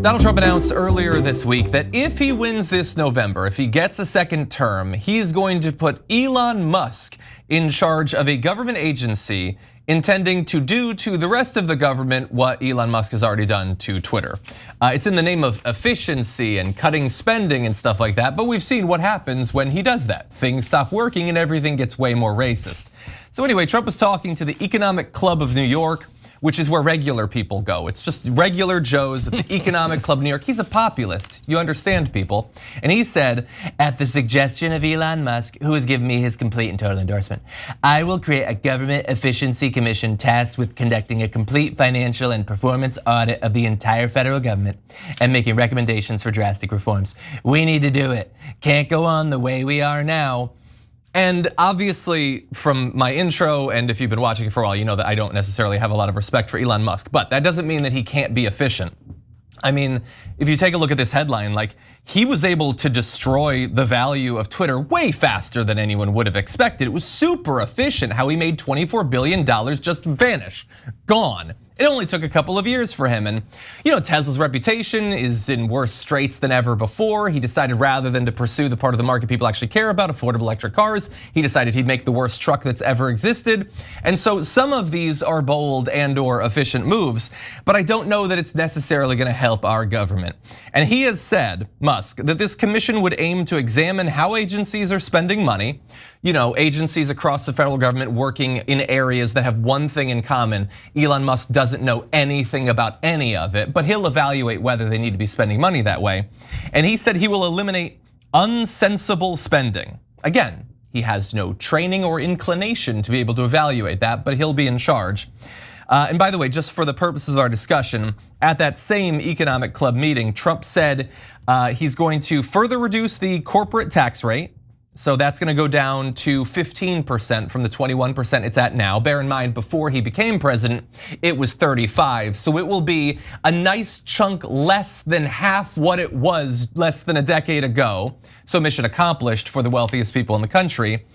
Donald Trump announced earlier this week that if he wins this November, if he gets a second term, he's going to put Elon Musk in charge of a government agency intending to do to the rest of the government what Elon Musk has already done to Twitter. It's in the name of efficiency and cutting spending and stuff like that, but we've seen what happens when he does that. Things stop working and everything gets way more racist. So anyway, Trump was talking to the Economic Club of New York, which is where regular people go. It's just regular Joes at the Economic Club of New York. He's a populist, you understand, people. And he said, at the suggestion of Elon Musk, who has given me his complete and total endorsement, I will create a government efficiency commission tasked with conducting a complete financial and performance audit of the entire federal government and making recommendations for drastic reforms. We need to do it. Can't go on the way we are now. And obviously from my intro, and if you've been watching it for a while, you know that I don't necessarily have a lot of respect for Elon Musk, but that doesn't mean that he can't be efficient. I mean, if you take a look at this headline, like he was able to destroy the value of Twitter way faster than anyone would have expected. It was super efficient how he made $24 billion just vanish, gone. It only took a couple of years for him. And Tesla's reputation is in worse straits than ever before. He decided rather than to pursue the part of the market people actually care about, affordable electric cars, he decided he'd make the worst truck that's ever existed. And so some of these are bold and or efficient moves, but I don't know that it's necessarily gonna help our government. And he has said, Musk, that this commission would aim to examine how agencies are spending money. Agencies across the federal government working in areas that have one thing in common. Elon Musk doesn't know anything about any of it, but he'll evaluate whether they need to be spending money that way. And he said he will eliminate unsensible spending. Again, he has no training or inclination to be able to evaluate that, but he'll be in charge. And by the way, just for the purposes of our discussion, at that same Economic Club meeting, Trump said he's going to further reduce the corporate tax rate. So that's gonna go down to 15% from the 21% it's at now. Bear in mind, before he became president, it was 35. So it will be a nice chunk less than half what it was less than a decade ago. So mission accomplished for the wealthiest people in the country.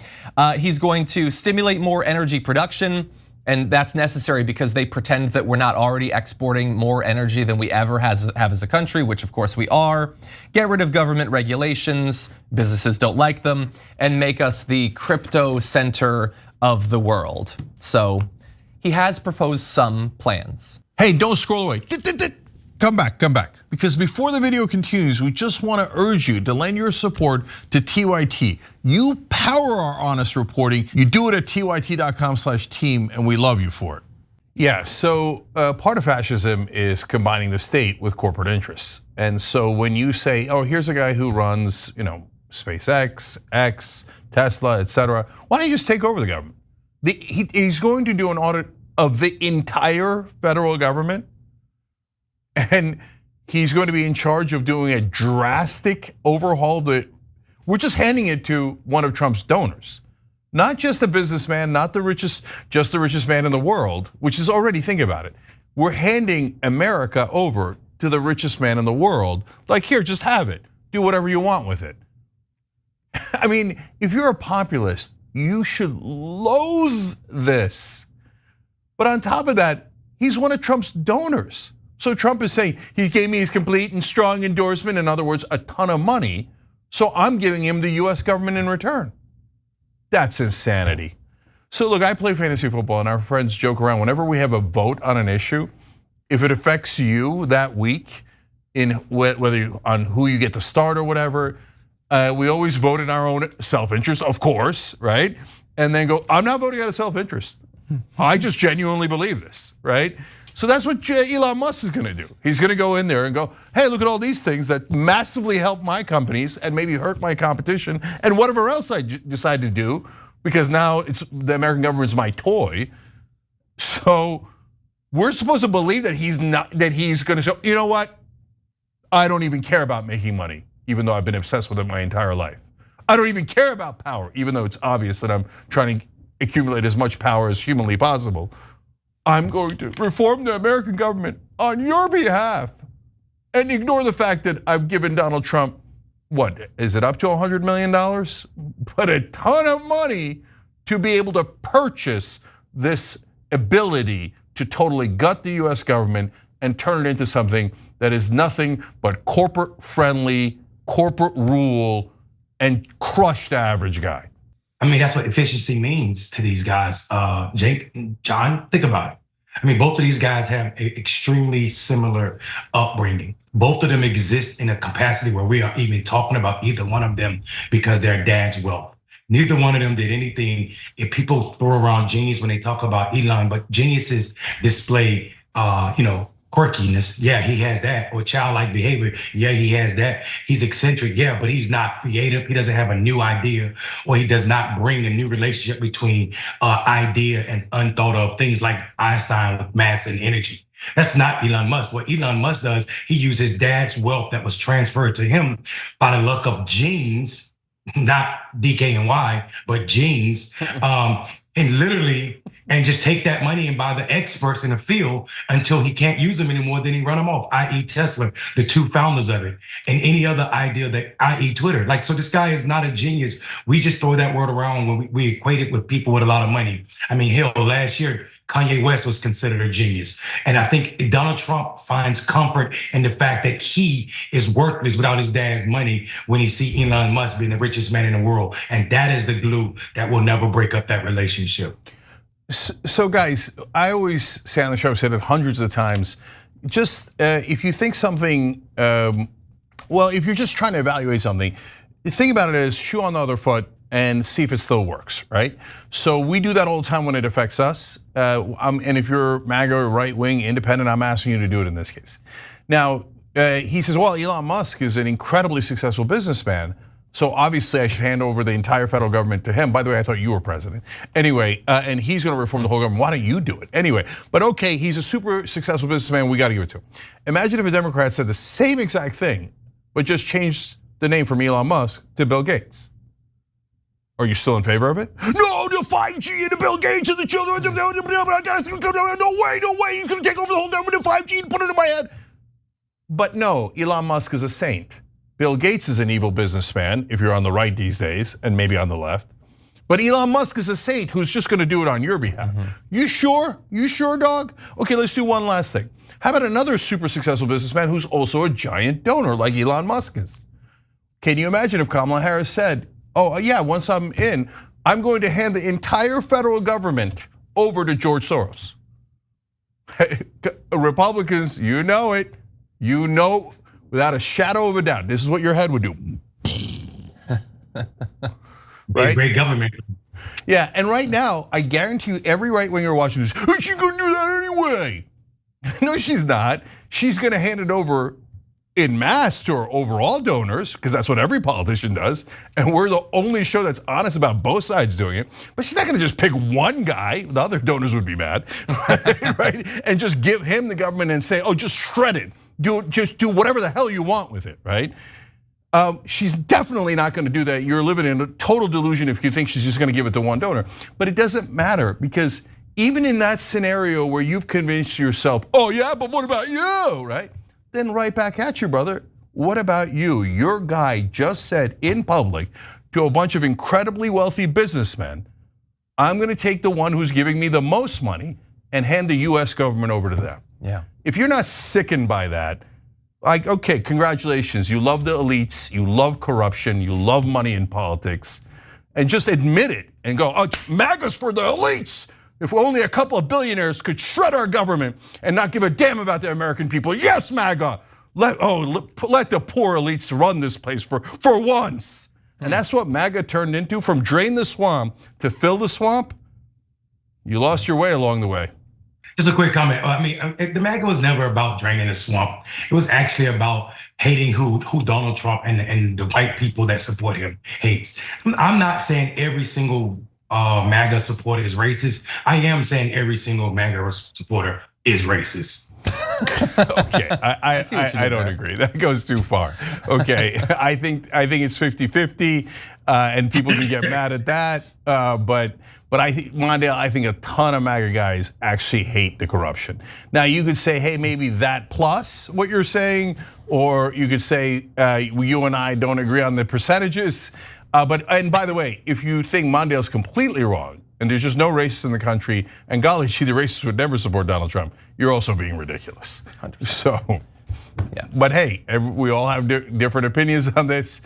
He's going to stimulate more energy production. And that's necessary because they pretend that we're not already exporting more energy than we ever have as a country, which of course we are. Get rid of government regulations, businesses don't like them, and make us the crypto center of the world. So he has proposed some plans. Hey, don't scroll away. Come back. Because before the video continues, we just want to urge you to lend your support to TYT. You power our honest reporting. You do it at tyt.com/team, and we love you for it. Yeah, so part of fascism is combining the state with corporate interests. And so when you say, oh, here's a guy who runs, SpaceX, X, Tesla, etc., why don't you just take over the government? He's going to do an audit of the entire federal government. And he's going to be in charge of doing a drastic overhaul that we're just handing it to one of Trump's donors. Not just a businessman, not the richest, just the richest man in the world, which is already, think about it. We're handing America over to the richest man in the world. Like, here, just have it. Do whatever you want with it. I mean, if you're a populist, you should loathe this. But on top of that, he's one of Trump's donors. So Trump is saying, he gave me his complete and strong endorsement, in other words, a ton of money, so I'm giving him the US government in return. That's insanity. So look, I play fantasy football and our friends joke around whenever we have a vote on an issue, if it affects you that week, in whether on who you get to start or whatever, we always vote in our own self-interest, of course, right? And then go, I'm not voting out of self-interest. I just genuinely believe this, right? So that's what Elon Musk is gonna do. He's gonna go in there and go, hey, look at all these things that massively help my companies and maybe hurt my competition and whatever else I decide to do, because now the American government's my toy. So we're supposed to believe that he's gonna show, you know what? I don't even care about making money, even though I've been obsessed with it my entire life. I don't even care about power, even though it's obvious that I'm trying to accumulate as much power as humanly possible. I'm going to reform the American government on your behalf and ignore the fact that I've given Donald Trump, what, is it up to $100 million? But a ton of money to be able to purchase this ability to totally gut the US government and turn it into something that is nothing but corporate friendly, corporate rule, and crush the average guy. I mean, that's what efficiency means to these guys. Cenk and John, think about it. I mean, both of these guys have an extremely similar upbringing. Both of them exist in a capacity where we are even talking about either one of them because they're dad's wealth. Neither one of them did anything. If people throw around genius when they talk about Elon, but geniuses display, quirkiness. Yeah, he has that. Or childlike behavior. Yeah, he has that. He's eccentric. Yeah, but he's not creative. He doesn't have a new idea, or he does not bring a new relationship between idea and unthought of things like Einstein with mass and energy. That's not Elon Musk. What Elon Musk does, he uses his dad's wealth that was transferred to him by the luck of genes, not DKNY, but genes, and literally, and just take that money and buy the experts in the field until he can't use them anymore, then he run them off, i.e. Tesla, the two founders of it, and any other idea that, i.e. Twitter. Like, so this guy is not a genius. We just throw that word around when we equate it with people with a lot of money. I mean, hell, last year, Kanye West was considered a genius. And I think Donald Trump finds comfort in the fact that he is worthless without his dad's money when he sees Elon Musk being the richest man in the world. And that is the glue that will never break up that relationship. So guys, I always say on the show, I've said it hundreds of times, just if you think something, well, if you're just trying to evaluate something, think about it as shoe on the other foot and see if it still works, right? So we do that all the time when it affects us. And if you're MAGA or right wing, independent, I'm asking you to do it in this case. Now, he says, well, Elon Musk is an incredibly successful businessman, so obviously I should hand over the entire federal government to him. By the way, I thought you were president. Anyway, and he's gonna reform the whole government. Why don't you do it? Anyway, but okay, he's a super successful businessman, we gotta give it to him. Imagine if a Democrat said the same exact thing, but just changed the name from Elon Musk to Bill Gates. Are you still in favor of it? No, the 5G and the Bill Gates and the children, no way, he's gonna take over the whole government, the 5G and put it in my head. But no, Elon Musk is a saint. Bill Gates is an evil businessman, if you're on the right these days, and maybe on the left. But Elon Musk is a saint who's just gonna do it on your behalf. You sure? You sure, dog? Okay, let's do one last thing. How about another super successful businessman who's also a giant donor like Elon Musk is? Can you imagine if Kamala Harris said, oh yeah, once I'm in, I'm going to hand the entire federal government over to George Soros. Republicans, you know it. You know, without a shadow of a doubt, this is what your head would do. Right? Great government. Yeah, and right now, I guarantee you every right winger watching this, she's gonna do that anyway. No, she's not. She's gonna hand it over in mass to her overall donors, because that's what every politician does. And we're the only show that's honest about both sides doing it. But she's not gonna just pick one guy, the other donors would be mad, right? And just give him the government and say, oh, just shred it. Just do whatever the hell you want with it, right? She's definitely not gonna do that. You're living in a total delusion if you think she's just gonna give it to one donor. But it doesn't matter, because even in that scenario where you've convinced yourself, oh yeah, but what about you, right? Then right back at you, brother. What about you? Your guy just said in public to a bunch of incredibly wealthy businessmen, I'm gonna take the one who's giving me the most money and hand the US government over to them. Yeah. If you're not sickened by that, like, okay, congratulations, you love the elites, you love corruption, you love money in politics, and just admit it and go, oh, MAGA's for the elites. If only a couple of billionaires could shred our government and not give a damn about the American people. Yes, MAGA, let the poor elites run this place for once. And that's what MAGA turned into, from drain the swamp to fill the swamp. You lost your way along the way. Just a quick comment. I mean, the MAGA was never about draining the swamp. It was actually about hating who Donald Trump and the white people that support him hates. I'm not saying every single MAGA supporter is racist. I am saying every single MAGA supporter is racist. Okay, I don't agree. That goes too far. Okay, I think it's 50-50, and people can get mad at that. But I think, Mondale, I think a ton of MAGA guys actually hate the corruption. Now you could say, hey, maybe that plus what you're saying, or you could say you and I don't agree on the percentages. And by the way, if you think Mondale's completely wrong, and there's just no racists in the country, and golly gee, the racists would never support Donald Trump, you're also being ridiculous. 100%. So, yeah. But hey, we all have different opinions on this,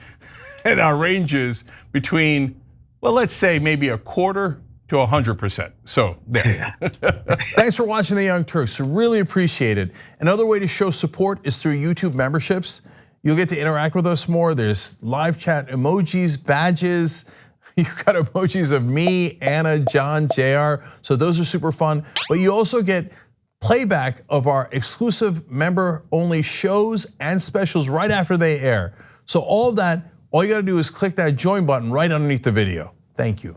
and our ranges between, well, let's say maybe 1/4 to 100%. So there. Thanks for watching The Young Turks. Really appreciate it. Another way to show support is through YouTube memberships. You'll get to interact with us more. There's live chat emojis, badges. You've got emojis of me, Anna, John, JR. So those are super fun. But you also get playback of our exclusive member-only shows and specials right after they air. So all of that, all you gotta do is click that join button right underneath the video. Thank you.